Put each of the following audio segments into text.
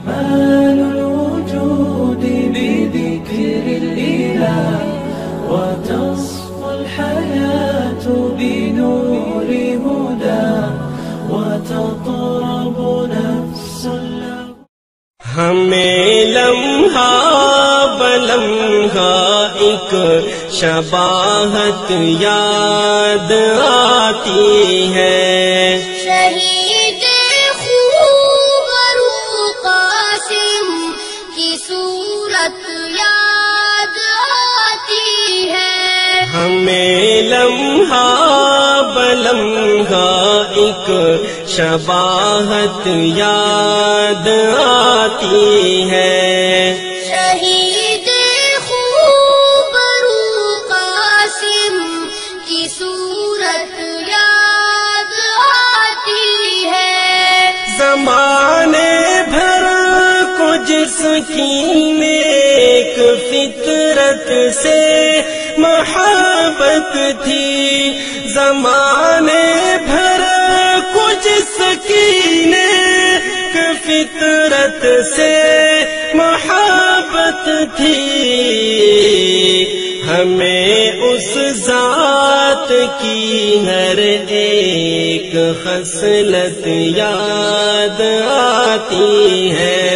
كمال الوجود بذكر الإله، وتصفو الحياة بنور هدى، وتطرب نفس له. ہمیں لمحہ بلمحہ ایک شباہت یاد آتی ہے، شہید خوبرو قاسم کی صورت یاد آتی ہے. ہمیں لمحہ بلمحہ ایک شباہت یاد آتی ہے، شہید خوبرو قاسم کی صورت یاد آتی ہے. زمانے بھر کو جس کی نیک فطرت سے محبت تھی، زمانے بھر کو جس کی نیک فطرت سے محبت تھی، ہمیں اس ذات کی ہر ایک خصلت یاد آتی ہے،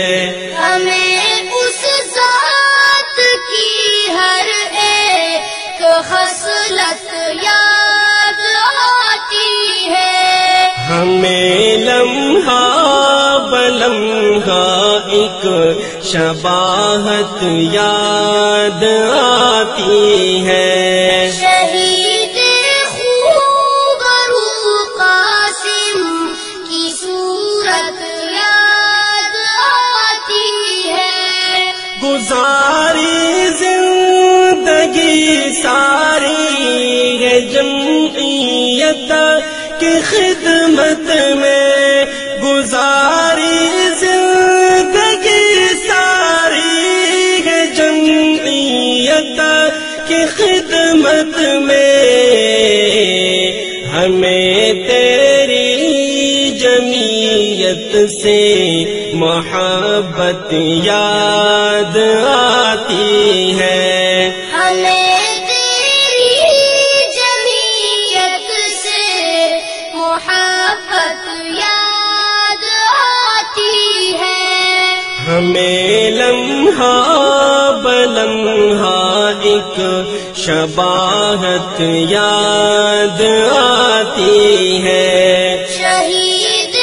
ہمیں اس ذات کی ہر ایک خصلت یاد آتی ہے. ہمیں لمحہ بلمحہ ایک شباہت یاد آتی ہے، شہید خوبرو قاسم کی صورت یاد آتی ہے. گزاری زندگی ساری ہے جمعیت کی خدمت میں، گزاری زندگی ساری ہے جمعیت کی خدمت میں، ہمیں تیری جمعیت سے محبت یاد آتی ہے، ہمیں تیری جمعیت سے محبت یاد آتی ہے. ہمیں لمحہ بلمحہ ایک شباہت یاد آتی ہے، شہید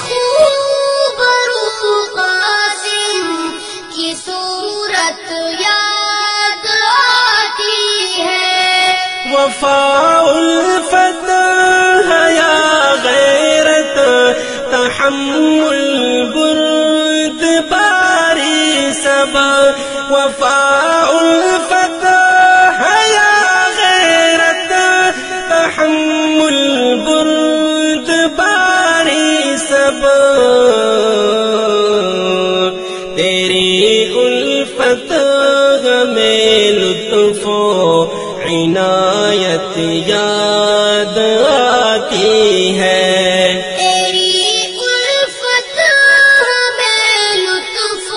خوبرو قاسم کی صورت یاد آتی ہے. وفا الفت ہے یا غیرت، تحمل بردباری صبا، وفا الفت ہے یا غیرت، تحمل بردباری صبا، تیری الفت ہمیں لطف و عنایت یاد آتی ہے، تیری الفت میں لطف و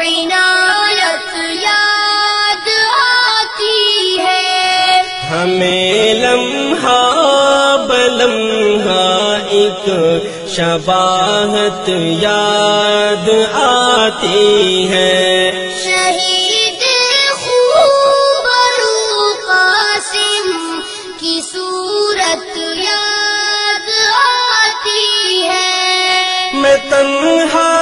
عنایت یاد آتی ہے. ہمیں لمحہ بلمحہ ایک شباہت یاد آتی ہے، شہید خوبرو قاسم کی صورت یاد آتی ہے. میں تنہا